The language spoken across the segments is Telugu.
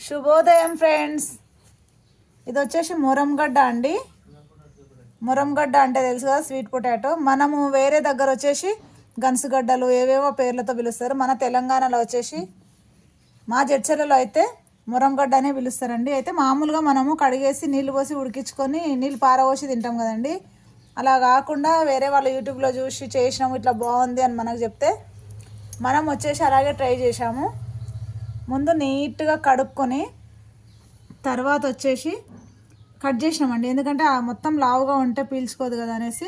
శుభోదయం ఫ్రెండ్స్. ఇది వచ్చేసి మురంగడ్డ అండి. మురంగడ్డ అంటే తెలుసు కదా, స్వీట్ పొటాటో. మనము వేరే దగ్గర వచ్చేసి గన్సుగడ్డలు ఏవేవో పేర్లతో పిలుస్తారు. మన తెలంగాణలో వచ్చేసి మా జడ్చర్లలో అయితే మురంగడ్డ అనే పిలుస్తారండి. అయితే మామూలుగా మనము కడిగేసి నీళ్ళు పోసి ఉడికించుకొని నీళ్ళు పారపోసి తింటాం కదండి. అలా కాకుండా వేరే వాళ్ళు యూట్యూబ్లో చూసి చేసినాము, ఇట్లా బాగుంది అని మనకు చెప్తే మనం వచ్చేసి అలాగే ట్రై చేసాము. ముందు నీట్గా కడుక్కొని తర్వాత వచ్చేసి కట్ చేసినామండి. ఎందుకంటే మొత్తం లావుగా ఉంటే పీల్చుకోదు కదా అనేసి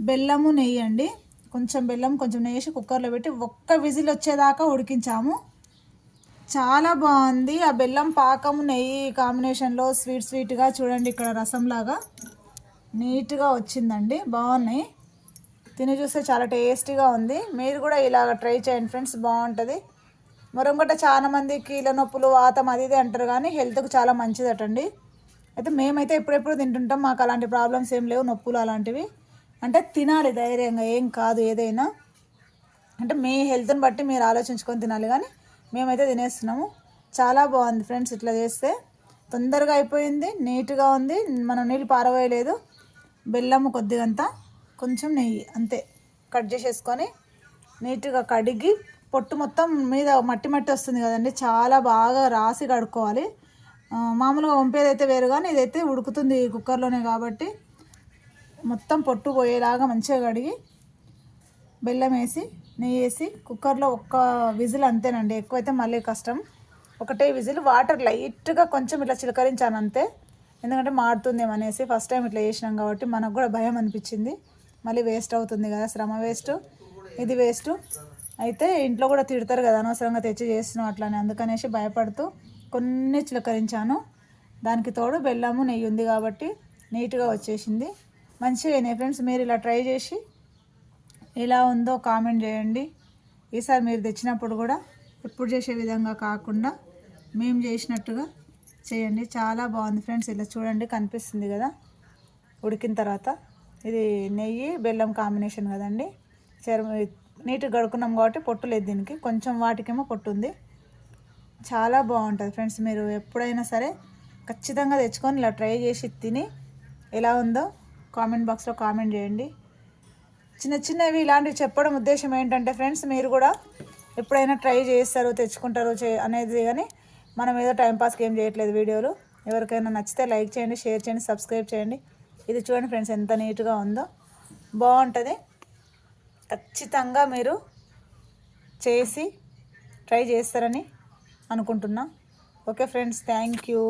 బెల్లము నెయ్యి అండి, కొంచెం బెల్లం కొంచెం నెయ్యి వేసి కుక్కర్లో పెట్టి ఒక్క విజిల్ వచ్చేదాకా ఉడికించాము. చాలా బాగుంది. ఆ బెల్లం పాకము నెయ్యి కాంబినేషన్లో స్వీట్గా చూడండి, ఇక్కడ రసంలాగా నీట్గా వచ్చిందండి. బాగున్నాయి, తిని చూస్తే చాలా టేస్టీగా ఉంది. మీరు కూడా ఇలాగ ట్రై చేయండి ఫ్రెండ్స్, బాగుంటుంది. మురంగడ్డ చాలా మంది కీళ్ళ నొప్పులు వాతం అది ఇది అంటారు, కానీ హెల్త్కి చాలా మంచిదటండి. అయితే మేమైతే ఎప్పుడెప్పుడు తింటుంటాం, మాకు అలాంటి ప్రాబ్లమ్స్ ఏం లేవు, నొప్పులు అలాంటివి. అంటే తినాలి ధైర్యంగా, ఏం కాదు. ఏదైనా అంటే మీ హెల్త్ని బట్టి మీరు ఆలోచించుకొని తినాలి, కానీ మేమైతే తినేస్తున్నాము. చాలా బాగుంది ఫ్రెండ్స్. ఇట్లా చేస్తే తొందరగా అయిపోయింది, నీట్గా ఉంది. మనం నీళ్ళు పారవేయలేదు. బెల్లము కొద్దిగంత, కొంచెం నెయ్యి అంతే కట్ చేసేసుకొని నీట్గా కడిగి పొట్టు మొత్తం మీద మట్టి వస్తుంది కదండి, చాలా బాగా రాసి కడుక్కోవాలి. మామూలుగా వంపేదైతే వేరు, కానీ ఇదైతే ఉడుకుతుంది కుక్కర్లోనే కాబట్టి మొత్తం పొట్టు పోయేలాగా మంచిగా కడిగి బెల్లం వేసి నెయ్యి వేసి కుక్కర్లో ఒక్క విజిల్ అంతేనండి. ఎక్కువైతే మళ్ళీ కష్టం. ఒకటే విజిల్, వాటర్ లైట్గా కొంచెం ఇట్లా చిలకరించాను అంతే, ఎందుకంటే మాడుతుందేమో అనేసి. ఫస్ట్ టైం ఇట్లా చేసినాం కాబట్టి మనకు కూడా భయం అనిపించింది, మళ్ళీ వేస్ట్ అవుతుంది కదా, శ్రమ వేస్ట్, ఇది వేస్ట్. అయితే ఇంట్లో కూడా తిడతారు కదా, అనవసరంగా తెచ్చి చేస్తున్నాం అట్లానే, అందుకనేసి భయపడుతూ కొన్ని చిలకరించాను. దానికి తోడు బెల్లము నెయ్యి ఉంది కాబట్టి నీట్గా వచ్చేసింది. మంచిగా అయినాయి ఫ్రెండ్స్. మీరు ఇలా ట్రై చేసి ఎలా ఉందో కామెంట్ చేయండి. ఈసారి మీరు తెచ్చినప్పుడు కూడా ఎప్పుడు చేసే విధంగా కాకుండా మేము చేసినట్టుగా చేయండి. చాలా బాగుంది ఫ్రెండ్స్. ఇలా చూడండి, కనిపిస్తుంది కదా ఉడికిన తర్వాత. ఇది నెయ్యి బెల్లం కాంబినేషన్ కదండి. నీట్గా కడుక్కున్నాం కాబట్టి పొట్టు లేదు దీనికి, కొంచెం వాటికేమో పొట్టు ఉంది. చాలా బాగుంటుంది ఫ్రెండ్స్. మీరు ఎప్పుడైనా సరే ఖచ్చితంగా తెచ్చుకొని ఇలా ట్రై చేసి తిని ఎలా ఉందో కామెంట్ బాక్స్లో కామెంట్ చేయండి. చిన్నవి ఇలాంటివి చెప్పడం ఉద్దేశం ఏంటంటే ఫ్రెండ్స్, మీరు కూడా ఎప్పుడైనా ట్రై చేస్తారు, తెచ్చుకుంటారు అనేది, కానీ మనం ఏదో టైంపాస్కి ఏం చేయట్లేదు వీడియోలు. ఎవరికైనా నచ్చితే లైక్ చేయండి, షేర్ చేయండి, సబ్స్క్రైబ్ చేయండి. ఇది చూడండి ఫ్రెండ్స్, ఎంత నీట్గా ఉందో, బాగుంటుంది. ఖచ్చితంగా మీరు చేసి ట్రై చేస్తారని అనుకుంటున్నా. Okay friends, thank you.